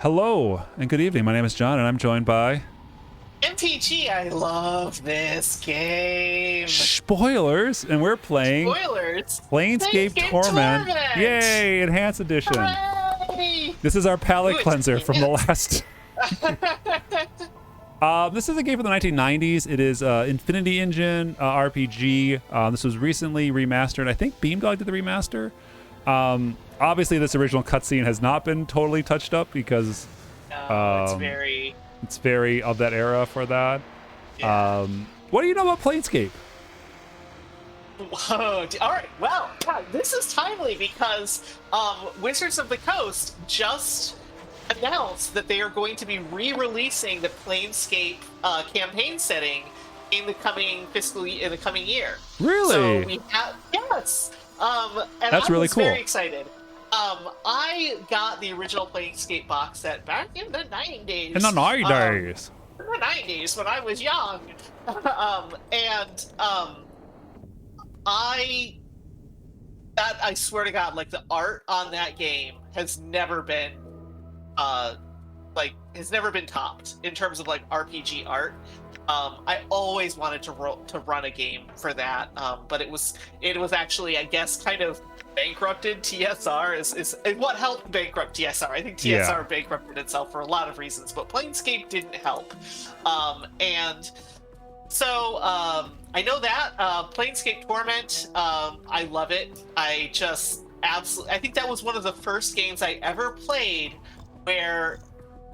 Hello and good evening. My name is John, and I'm joined by MTG. I love this game. Spoilers, and we're playing Spoilers. Planescape Torment. Yay! Enhanced Edition. Hooray! This is our palate Ooh, cleanser from the last. This is a game from the 1990s. It is Infinity Engine RPG. This was recently remastered. I think Beamdog did the remaster. Obviously, this original cutscene has not been totally touched up because it's very of that era for that. Yeah. What do you know about Planescape? Whoa, all right. Well, God, this is timely because Wizards of the Coast just announced that they are going to be re-releasing the Planescape campaign setting in the coming in the coming year. Really? So we have yes. And That's really cool. Very excited. I got the original Planescape box set back in the 90s. In the 90s. In the 90s when I was young. I swear to God, like the art on that game has never been topped in terms of like RPG art. I always wanted to run a game for that, but it was actually, I guess, kind of bankrupted. TSR is what helped bankrupt TSR. I think TSR bankrupted itself for a lot of reasons, but Planescape didn't help. And so I know that Planescape Torment, I love it. I just absolutely, I think that was one of the first games I ever played where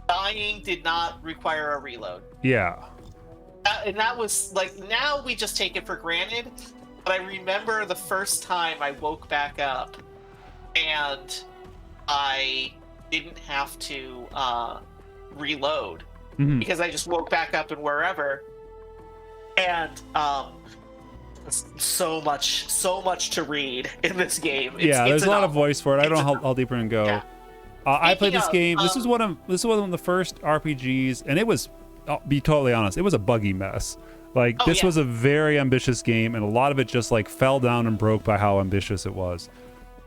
dying did not require a reload. Yeah. And that was like, now we just take it for granted, but I remember the first time I woke back up and I didn't have to reload because I just woke back up and wherever. And so much to read in this game. There's a lot of voice for it. I don't know how deeper and go. Yeah. I played this game. This was one of the first RPGs, and it was, I'll be totally honest, it was a buggy mess. Like, this was a very ambitious game, and a lot of it just like fell down and broke by how ambitious it was.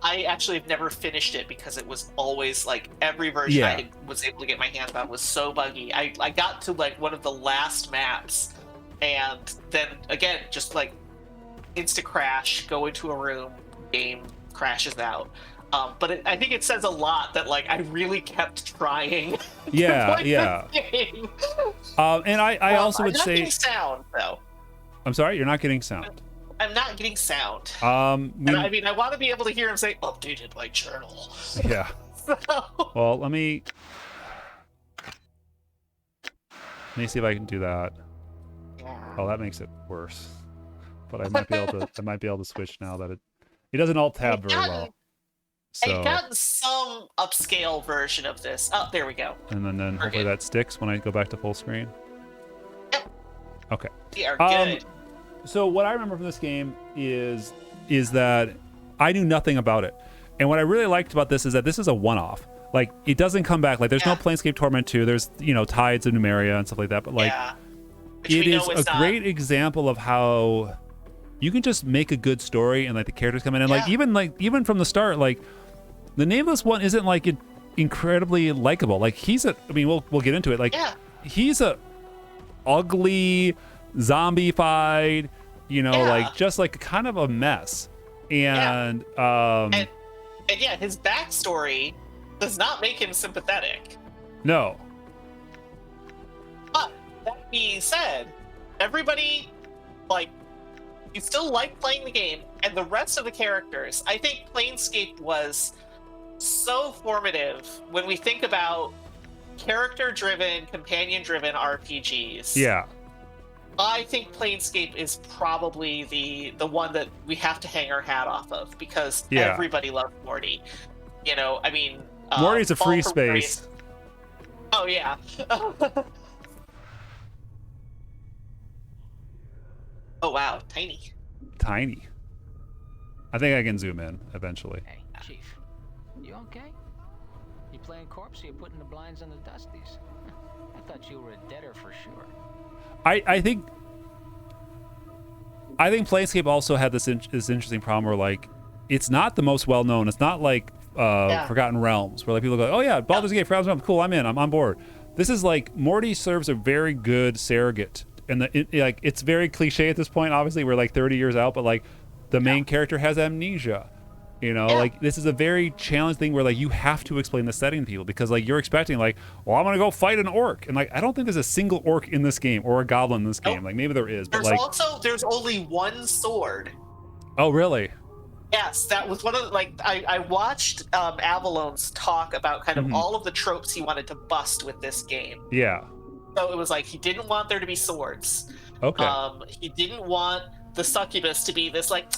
I actually have never finished it because it was always like every version I was able to get my hands on was so buggy. I got to like one of the last maps, and then again just like insta crash, go into a room, game crashes out. But I think it says a lot that like I really kept trying. Yeah. And I also would say sound though. I'm sorry, you're not getting sound. I'm not getting sound. And I mean, I want to be able to hear him say, "Updated my journal." Yeah. So... Well, let me see if I can do that. Yeah. Oh, that makes it worse. But I might be able to switch now that it doesn't alt tab very well. So, I've gotten some upscale version of this. Oh, there we go. And then hopefully that sticks when I go back to full screen. Yep. Okay. We are good. So what I remember from this game is that I knew nothing about it. And what I really liked about this is that this is a one-off. Like, it doesn't come back. Like, there's no Planescape Torment 2. There's, Tides of Numeria and stuff like that. But, like, it is a great example of how you can just make a good story and, like, the characters come in. And, even from the start, like, the nameless one isn't, like, incredibly likable. Like, we'll get into it. Like, he's a ugly, zombified, like, just, like, kind of a mess. And his backstory does not make him sympathetic. No. But that being said, everybody, like, you still like playing the game, and the rest of the characters, I think Planescape was so formative when we think about character-driven, companion-driven RPGs. Yeah. I think Planescape is probably the one that we have to hang our hat off of because everybody loves Morty. I mean, Morty's a free space. Oh yeah. Oh wow, tiny. I think I can zoom in eventually. Hey, Chief, you okay? You playing corpse or you putting the blinds on the dusties? I thought you were a deader for sure. I think Planescape also had this interesting problem where, like, it's not the most well known. It's not like Forgotten Realms, where like people go, oh yeah, Baldur's Gate, Forgotten Realms, cool, I'm in, I'm on board. This is like Morty serves a very good surrogate, and it's very cliche at this point. Obviously, we're like 30 years out, but like the main character has amnesia. Like this is a very challenging thing where like you have to explain the setting to people, because like you're expecting like, well, I'm gonna go fight an orc, and like I don't think there's a single orc in this game or a goblin in this game. Like maybe there is, but there's only one sword. Oh really? Yes, that was one of the, like I watched Avalon's talk about kind of all of the tropes he wanted to bust with this game. Yeah. So it was like he didn't want there to be swords. Okay. He didn't want the succubus to be this like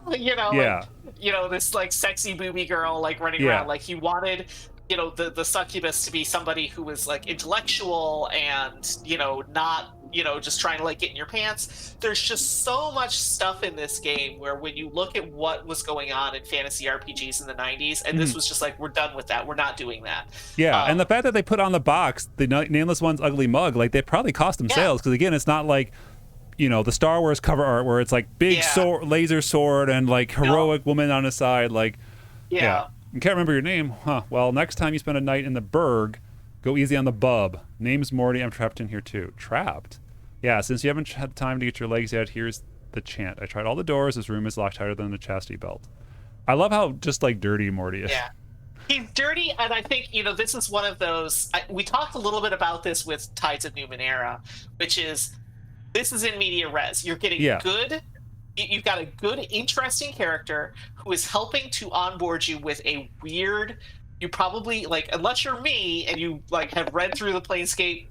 this like sexy booby girl like running around. Like he wanted the succubus to be somebody who was like intellectual and not just trying to like get in your pants. There's just so much stuff in this game where when you look at what was going on in fantasy RPGs in the 90s, and this was just like, we're done with that, we're not doing that. And the fact that they put on the box the Nameless One's ugly mug, like they probably cost them sales, because again, it's not like the Star Wars cover art where it's like big sword, laser sword, and like heroic woman on the side, like you can't remember your name, huh? Well, next time you spend a night in the Burg, go easy on the bub. Name's Morty. I'm trapped in here too. Trapped? Yeah, since you haven't had time to get your legs out, here's the chant. I tried all the doors. This room is locked tighter than a chastity belt. I love how just like dirty Morty is. Yeah. He's dirty, and I think, this is one of those... we talked a little bit about this with Tides of Numenera, which is, this is in media res. You're getting good... You've got a good, interesting character who is helping to onboard you with a weird... You probably, like, unless you're me, and you, like, have read through the Planescape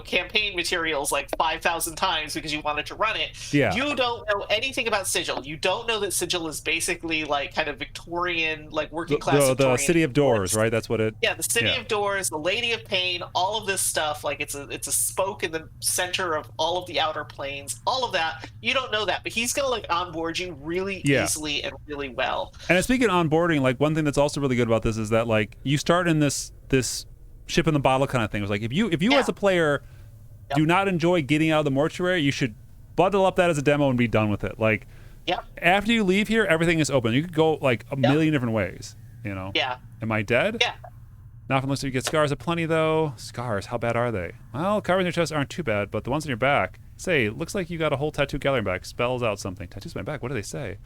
campaign materials like 5,000 times because you wanted to run it. You don't know anything about Sigil. You don't know that Sigil is basically like kind of Victorian, like working class. The City of Doors, right? That's what it. Yeah, the City of Doors, the Lady of Pain, all of this stuff. Like it's a spoke in the center of all of the outer planes. All of that. You don't know that, but he's gonna like onboard you really easily and really well. And speaking of onboarding, like one thing that's also really good about this is that like you start in this ship in the bottle kind of thing. It was like if you as a player do not enjoy getting out of the mortuary, you should bundle up that as a demo and be done with it. Like after you leave here, everything is open. You could go like a million different ways. Am I dead? Not unless you get scars aplenty though. Scars, how bad are they? Well, carvings in your chest aren't too bad, but the ones on your back, say, looks like you got a whole tattoo gallery back. Spells out something. Tattoos on my back, what do they say?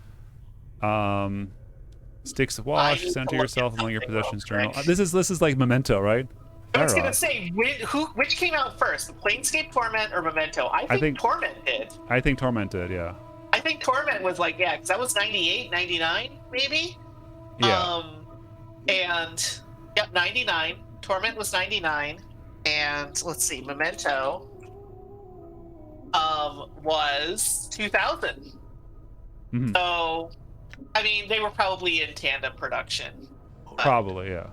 Sticks of wash, send to yourself among your possessions journal. This is like Memento, right? I was gonna say, which came out first, the Planescape Torment or Memento? I think Torment did. I think Torment did, yeah. I think Torment was like, because that was 98, 99, maybe? Yeah. And, 99. Torment was 99. And, let's see, Memento was 2000. So, I mean, they were probably in tandem production. Probably, yeah.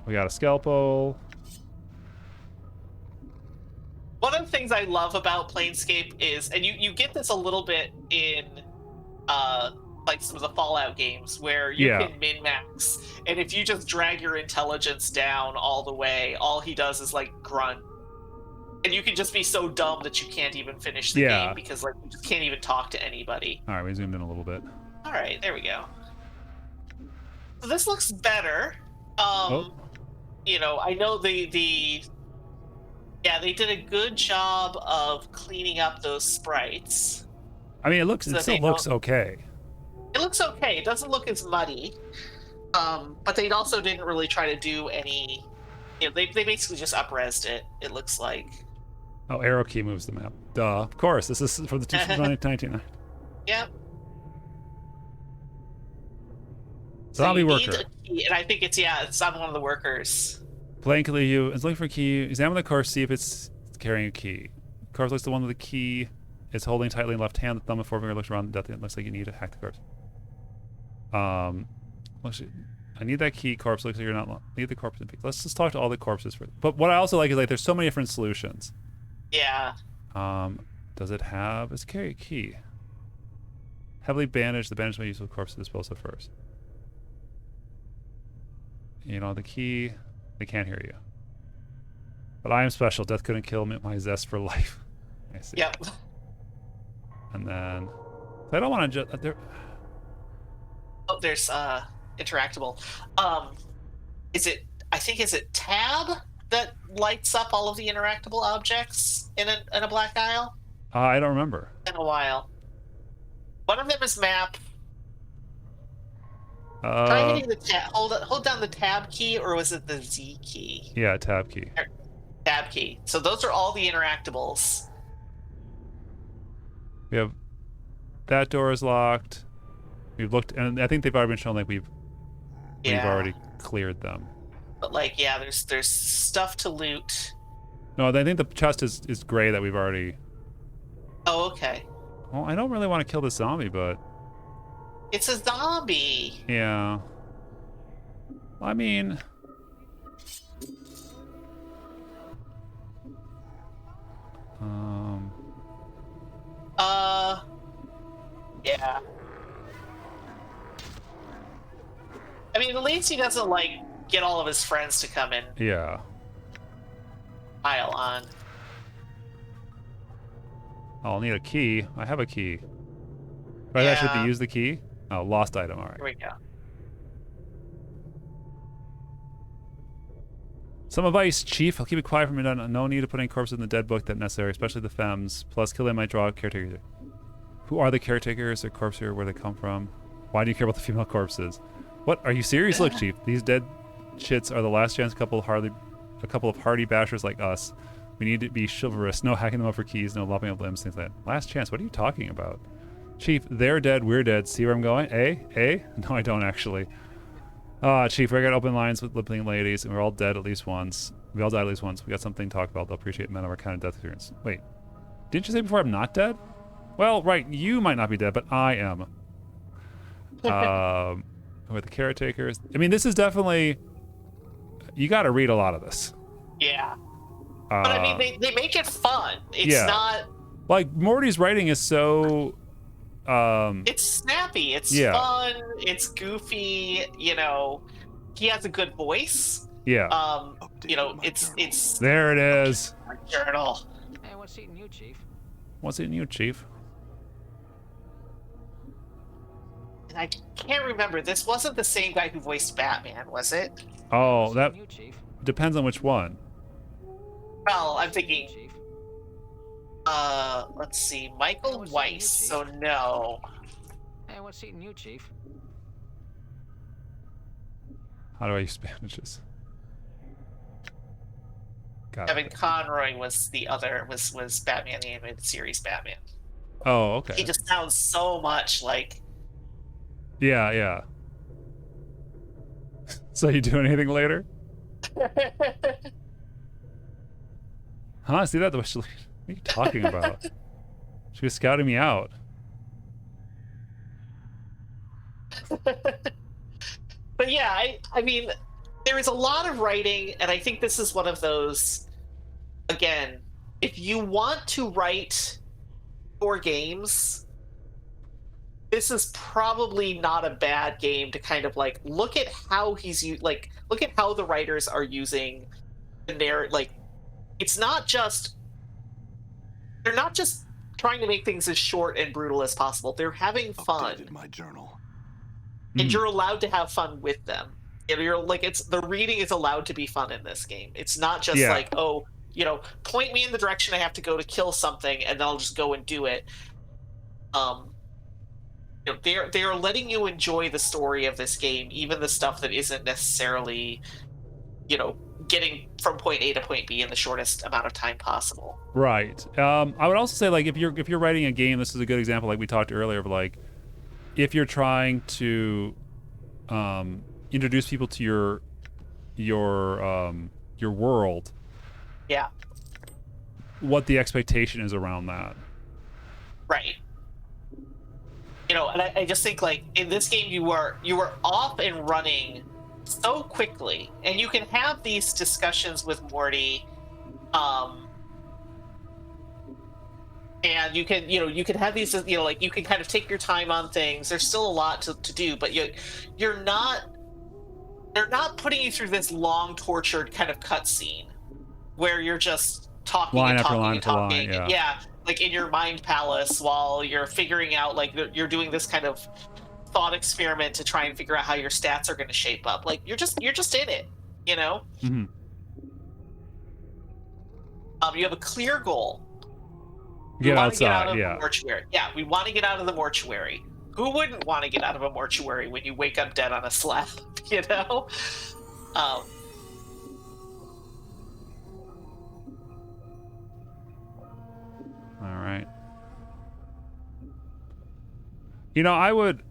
We got a scalpel. One of the things I love about Planescape is, and you get this a little bit in like some of the Fallout games, where you can min-max, and if you just drag your intelligence down all the way, all he does is like grunt. And you can just be so dumb that you can't even finish the game because like you just can't even talk to anybody. All right, we zoomed in a little bit. All right, there we go. So this looks better. I know they did a good job of cleaning up those sprites. I mean, it still looks okay. It looks okay. It doesn't look as muddy. But they also didn't really try to do any. They basically just up-resed it. It looks like. Oh, arrow key moves the map. Duh. Of course. This is for the 1999. Yep. Zombie worker. Key, and I think it's on one of the workers. Blankly, you is looking for a key. Examine the corpse, see if it's carrying a key. The corpse looks the one with the key. It's holding tightly in left hand. The thumb and forefinger looks around the death. It looks like you need to hack the corpse. I need that key. Corpse looks like you're not. Need the corpse in peace. Let's just talk to all the corpses first. But what I also like is like there's so many different solutions. Yeah. Does it have? It's carry a key. Heavily bandaged. The bandage may use the corpse to dispose of first. The key. They can't hear you. But I am special. Death couldn't kill me. My zest for life. I see. Yep. And then I don't want to just. there's interactable. Is it? I think is it tab that lights up all of the interactable objects in a Black Isle? I don't remember. In a while. One of them is map. Try hitting the tab. Hold down the tab key, or was it the Z key? Yeah, tab key. Tab key. So those are all the interactables. We have that door is locked. We've looked, and I think they've already been shown like we've already cleared them. But like, yeah, there's stuff to loot. No, I think the chest is gray that we've already. Oh, okay. Well, I don't really want to kill this zombie, but. It's a zombie. Yeah. I mean. Yeah. I mean, at least he doesn't like get all of his friends to come in. Yeah. Pile on. I'll need a key. I have a key. Right, I should use the key. Oh, lost item. All right. Here we go. Some advice, Chief. I'll keep it quiet from me. No need to put any corpses in the dead book that necessary, especially the femmes. Plus, kill them might draw caretakers. Who are the caretakers? Their corpse here, where they come from? Why do you care about the female corpses? What? Are you serious? Look, Chief. These dead shits are the last chance. A couple of hardy bashers like us. We need to be chivalrous. No hacking them up for keys. No lopping up limbs. Things like that. Last chance. What are you talking about? Chief, they're dead. We're dead. See where I'm going? Eh? No, I don't actually. Chief, we got open lines with lip-sync ladies, and we're all dead at least once. We all died at least once. We got something to talk about. They'll appreciate men of our kind of death experience. Wait, didn't you say before I'm not dead? Well, right, you might not be dead, but I am. Who are the caretakers? I mean, this is definitely... You got to read a lot of this. Yeah. But I mean, they make it fun. It's not... Like, Morty's writing is so... it's snappy, it's fun, it's goofy, you know, he has a good voice. Yeah. You know, it's there it is. Journal. Hey, what's eating you, Chief? What's eating you, Chief? And I can't remember, this wasn't the same guy who voiced Batman, was it? Oh, that depends on which one. Well, I'm thinking let's see, Michael Weiss, so no. Hey, what's eating you, Chief? How do I use bandages? Kevin Conroy was the other, was Batman the Animated Series Batman. Oh, okay. He just sounds so much like... Yeah. So you do anything later? Huh? See that? What are you talking about? She was scouting me out. But yeah, I mean, there is a lot of writing, and I think this is one of those, again, if you want to write for games, this is probably not a bad game to kind of like look at how look at how the writers are using the narrative. Like, it's not just... They're not just trying to make things as short and brutal as possible. They're having fun. My journal. And you're allowed to have fun with them. You're like, the reading is allowed to be fun in this game. It's not just like, oh, you know, point me in the direction I have to go to kill something, and then I'll just go and do it. You know, they're letting you enjoy the story of this game, even the stuff that isn't necessarily, you know, getting from point A to point B in the shortest amount of time possible. Right. I would also say, like, if you're writing a game, this is a good example, like we talked earlier, of like, if you're trying to introduce people to your world, yeah, what the expectation is around that. Right. You know, and I just think, like, in this game, you were off and running so quickly, and you can have these discussions with Morty, and you can have these, you know, like, you can kind of take your time on things. There's still a lot to do, but they're not putting you through this long, tortured kind of cutscene where you're just talking line and after talking line and after talking. line, yeah. Like in your mind palace while you're figuring out, like, you're doing this kind of thought experiment to try and figure out how your stats are going to shape up. Like you're just in it, you know. Mm-hmm. You have a clear goal. Get want to get outside. out of Yeah. the mortuary. Yeah, we want to get out of the mortuary. Who wouldn't want to get out of a mortuary when you wake up dead on a slab? You know. All right. You know, I would.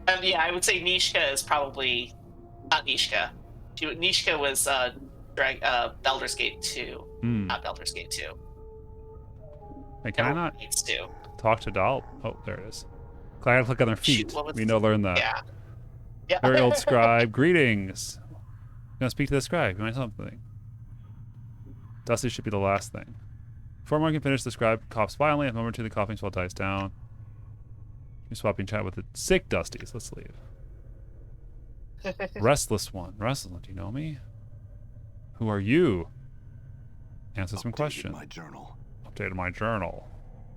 And yeah, I would say Nishka is probably not Nishka. Nishka was Baldur's Gate 2, not Baldur's Gate 2. Hey, can I not Gates 2. talk to Doll? Oh, there it is. I gotta click on their feet. We know, learn that. Yeah. Yeah. Very old scribe. Greetings. I'm gonna speak to the scribe. You might something. Dusty should be the last thing. Before one can finish, the scribe coughs violently. At a moment or two, the coughing spell dies down. You're swapping chat with the sick Dusties. Let's leave. Restless one. Restless one. Do you know me? Who are you? Answer some questions. My journal. Updated my journal.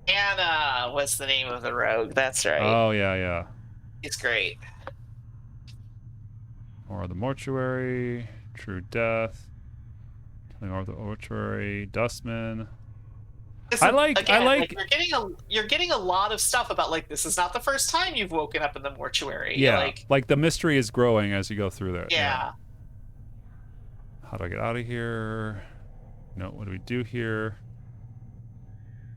Anna was the name of the rogue. That's right. Oh, yeah, yeah. He's great. Or the mortuary. True death. Or the mortuary. Dustman. I like you're getting a lot of stuff about like this is not the first time you've woken up in the mortuary. Yeah, like the mystery is growing as you go through there. Yeah. How do I get out of here? No, what do we do here?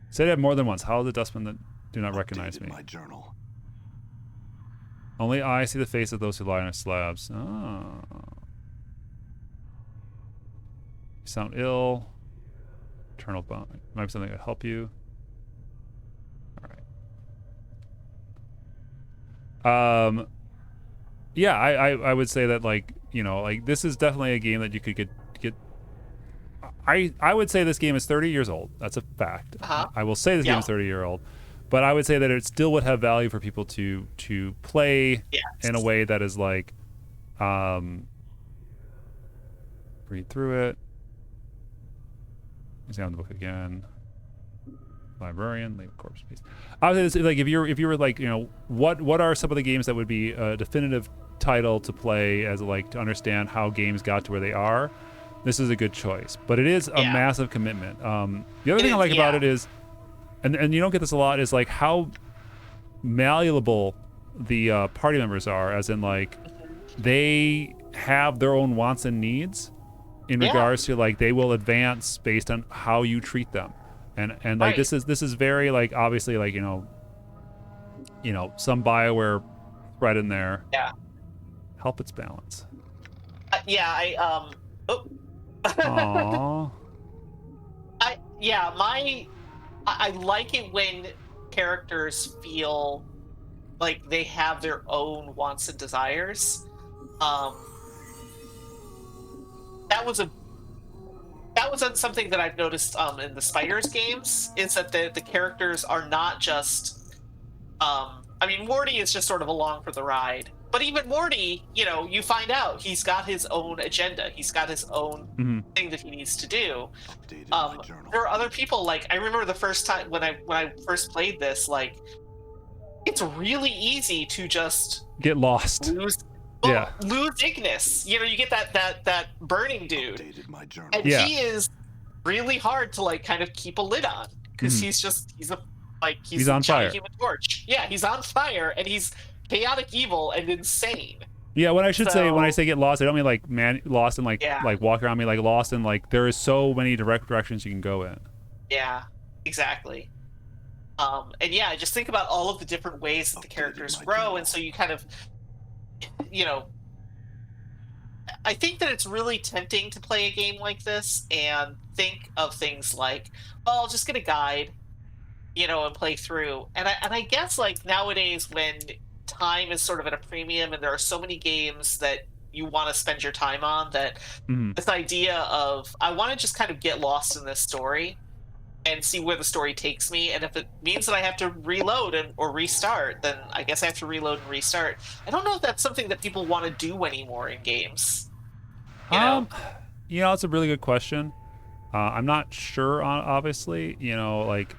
Say that more than once. How are the dustmen that do not recognize me? My journal. Only I see the face of those who lie on slabs. Oh. You sound ill. Eternal bond. Might be something that help you. All right. Yeah, I would say that, like, you know, like this is definitely a game that you could get. I would say this game is 30 years old. That's a fact. I will say this game is 30-year old, but I would say that it still would have value for people to play in a way that is like, read through it. Examine the book again. Librarian, leave a corpse piece. I would say, like, if you were like, you know, what are some of the games that would be a definitive title to play as like to understand how games got to where they are? This is a good choice, but it is a massive commitment. The other thing I like about it is, and you don't get this a lot, is like how malleable the party members are, as in like they have their own wants and needs in regards to like they will advance based on how you treat them, and like this is very like obviously like you know some BioWare thread in there. Yeah. Help its balance. Aww. I like it when characters feel like they have their own wants and desires. That was something that I've noticed in the Spiders games, is that the characters are not just I mean, Morty is just sort of along for the ride. But even Morty, you know, you find out he's got his own agenda. He's got his own thing that he needs to do. There are other people, like I remember the first time when I first played this, like it's really easy to just get lost. Lose Ignis. You know, you get that burning dude, and he is really hard to like kind of keep a lid on because he's on fire. Human Torch. Yeah, he's on fire, and he's chaotic evil and insane. Yeah, when I say get lost, I don't mean like lost and like walk around me, like lost and like there is so many direct directions you can go in. Yeah, exactly. And yeah, just think about all of the different ways that the characters grow, and so you kind of, you know, I think that it's really tempting to play a game like this and think of things like, well, I'll just get a guide, you know, and play through. And I guess like nowadays when time is sort of at a premium and there are so many games that you want to spend your time on, that this idea of I want to just kind of get lost in this story and see where the story takes me, and if it means that I have to reload or restart, then I guess I have to reload and restart. I don't know if that's something that people want to do anymore in games. You know, it's a really good question. I'm not sure on, obviously, you know, like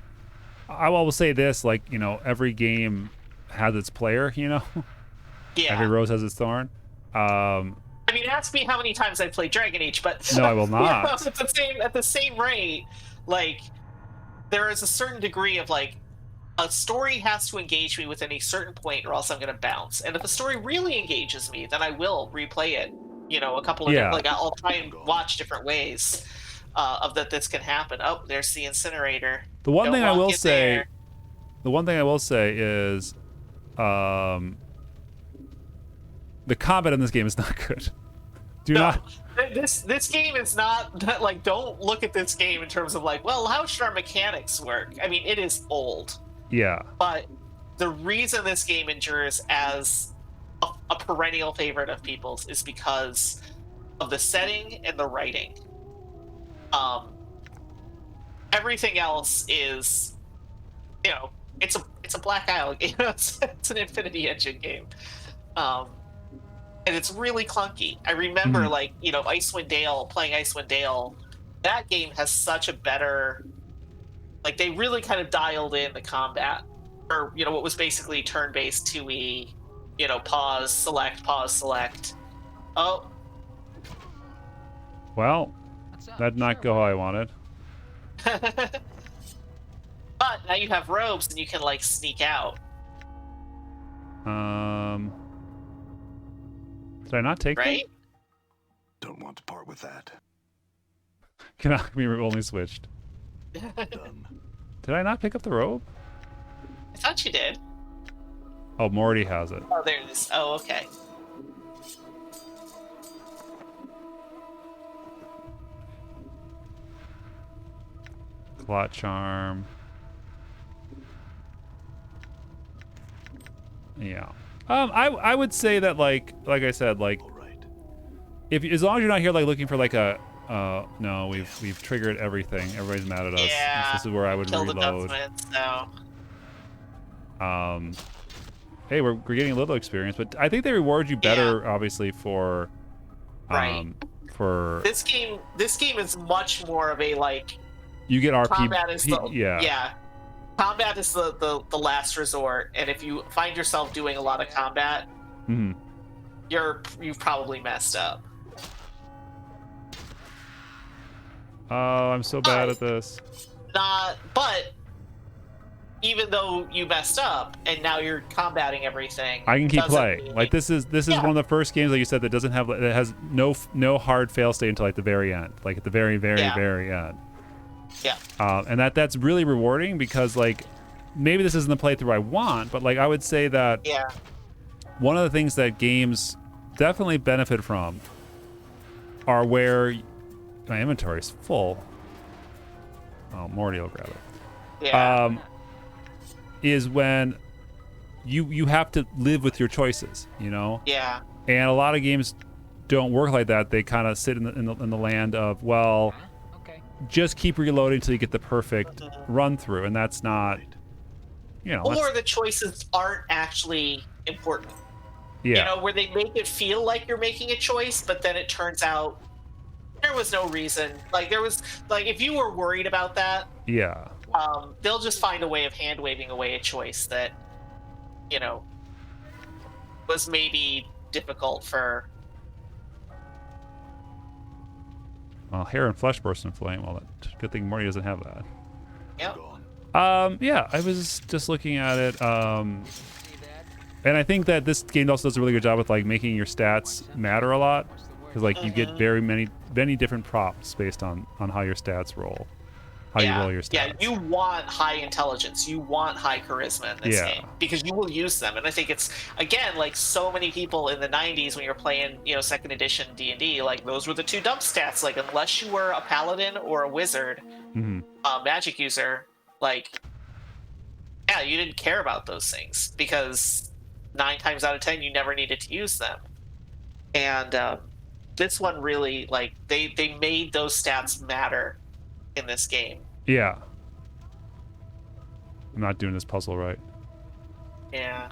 I will say this, like, you know, every game has its player, you know? Yeah. Every rose has its thorn. I mean, ask me how many times I played Dragon Age, but No, I will you know, not. at the same rate, like there is a certain degree of like a story has to engage me within a certain point, or else I'm going to bounce. And if a story really engages me, then I will replay it. You know, a couple of Yeah. like I'll try and watch different ways of that this can happen. Oh, there's the incinerator. The one Don't thing I walk will in say, there. the one thing I will say is, the combat in this game is not good. Do No, not. this game is not like, don't look at this game in terms of like, well, how should our mechanics work? I mean, it is old, Yeah. but the reason this game endures as a perennial favorite of people's is because of the setting and the writing. Everything else is, you know, it's a Black Isle game. It's an Infinity Engine game. And it's really clunky. I remember, like, you know, Icewind Dale, playing Icewind Dale. That game has such a better, like, they really kind of dialed in the combat, or you know, what was basically turn-based 2E. You know, pause, select, pause, select. Oh, Well, What's up? that did not Sure, go how I wanted. but now you have robes and you can like sneak out, Did I not take right? them? Don't want to part with that. We only switched. Done. Did I not pick up the robe? I thought you did. Oh, Morty has it. Oh, there it is. Oh, okay. Clot charm. Yeah. I would say that like I said, like All right. if as long as you're not here like looking for like a no, we've triggered everything. Everybody's mad at us. Yeah. This is where I would Kill the reload. Dustman, so. Hey, we're getting a little experience, but I think they reward you better obviously for Right. for This game is much more of a like you get RP. combat is the yeah. Combat is the last resort, and if you find yourself doing a lot of combat, Mhm. you've probably messed up. Oh, I'm so bad at this. But even though you messed up and now you're combating everything, I can keep doesn't playing. mean- Like this is Yeah. one of the first games, like you said, that doesn't have that has no hard fail state until like the very end, like at the very very end. Yeah. And that's really rewarding because like maybe this isn't the playthrough I want, but like I would say that Yeah. one of the things that games definitely benefit from are where my inventory is full. Oh, Morty will grab it. Yeah. Is when you have to live with your choices, you know. Yeah. And a lot of games don't work like that. They kind of sit in the land of, well, Okay. just keep reloading until you get the perfect run through, and that's not, you know. Or the choices aren't actually important. Yeah. You know, where they make it feel like you're making a choice, but then it turns out there was no reason. Like there was, like if you were worried about that, Yeah. they'll just find a way of hand waving away a choice that, you know, was maybe difficult for. Well, hair and flesh burst in flame. Well, good thing Morty doesn't have that. Yep. Gone. Yeah, I was just looking at it. See that? And I think that this game also does a really good job with like making your stats matter a lot, because like you get very many different props based on how your stats roll, how you roll your stats. Yeah, you want high intelligence, you want high charisma in this game because you will use them. And I think it's again like so many people in the '90s when you're playing, you know, second edition D&D, like those were the two dump stats. Like unless you were a paladin or a wizard, magic user, like yeah, you didn't care about those things because 9 times out of 10 you never needed to use them. And this one really like they made those stats matter in this game. Yeah. I'm not doing this puzzle right. Yeah.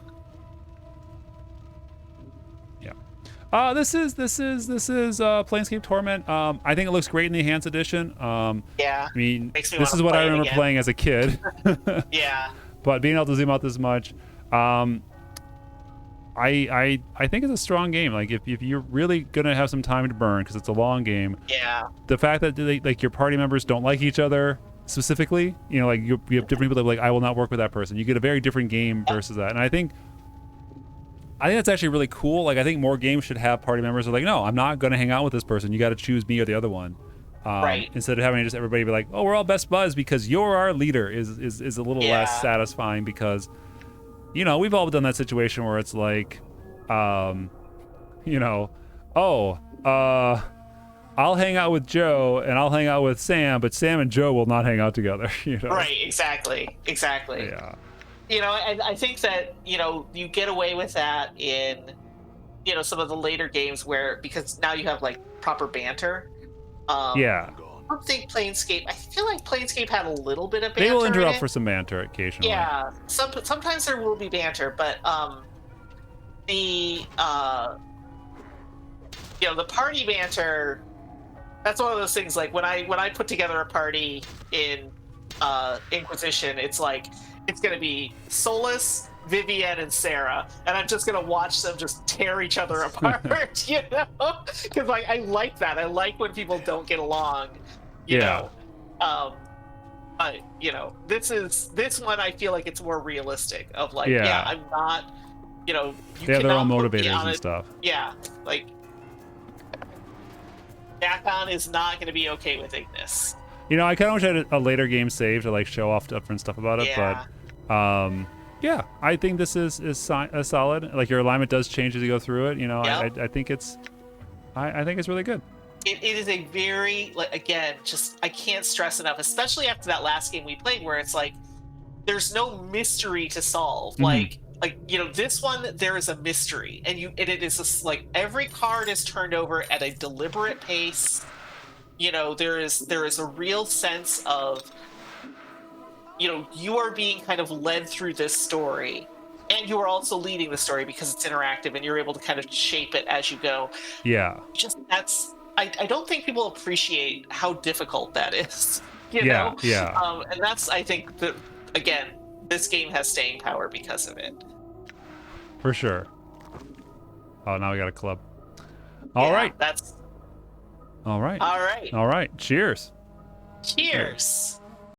Yeah. This is Planescape Torment. I think it looks great in the Enhanced Edition. Yeah. I mean, Makes me this wanna is what I play it remember again. playing as a kid. Yeah. But being able to zoom out this much, I think it's a strong game. Like if you're really gonna have some time to burn because it's a long game, Yeah. the fact that like your party members don't like each other specifically, you know, like you have different people that are like, I will not work with that person. You get a very different game versus that, and I think that's actually really cool. Like I think more games should have party members who are like, no, I'm not gonna hang out with this person. You got to choose me or the other one. Right. Instead of having just everybody be like, oh, we're all best buds because you're our leader is a little less satisfying because, you know, we've all done that situation where it's like, you know, I'll hang out with Joe and I'll hang out with Sam, but Sam and Joe will not hang out together. You know? Right. Exactly. Yeah. You know, and I think that, you know, you get away with that in, you know, some of the later games because now you have like proper banter. Yeah. I don't think Planescape. I feel like Planescape had a little bit of banter. They will interrupt in it. for some banter occasionally. Yeah, sometimes there will be banter, but the you know, the party banter. That's one of those things. Like when I put together a party in Inquisition, it's like it's gonna be Solus, Vivienne, and Sarah, and I'm just gonna watch them just tear each other apart. You know, because like I like that. I like when people don't get along. You know. But you know, this one I feel like it's more realistic. Of like, I'm not, you know, they have their own motivators and stuff. Yeah, like Dakon is not going to be okay with Ignis. You know, I kind of wish I had a later game saved to like show off different stuff about it, but yeah, I think this is solid. Like your alignment does change as you go through it. You know, I think it's really good. It is a very, like, again, just I can't stress enough, especially after that last game we played where it's like there's no mystery to solve. Mm-hmm. Like you know, this one there is a mystery, and it is just like every card is turned over at a deliberate pace. You know, there is a real sense of, you know, you are being kind of led through this story, and you are also leading the story because it's interactive and you're able to kind of shape it as you go. Yeah. Just I don't think people appreciate how difficult that is. You yeah, know? Yeah. And that's, I think, that again, this game has staying power because of it. For sure. Oh, now we got a club. All right. That's. All right. All right. All right. Cheers. Cheers.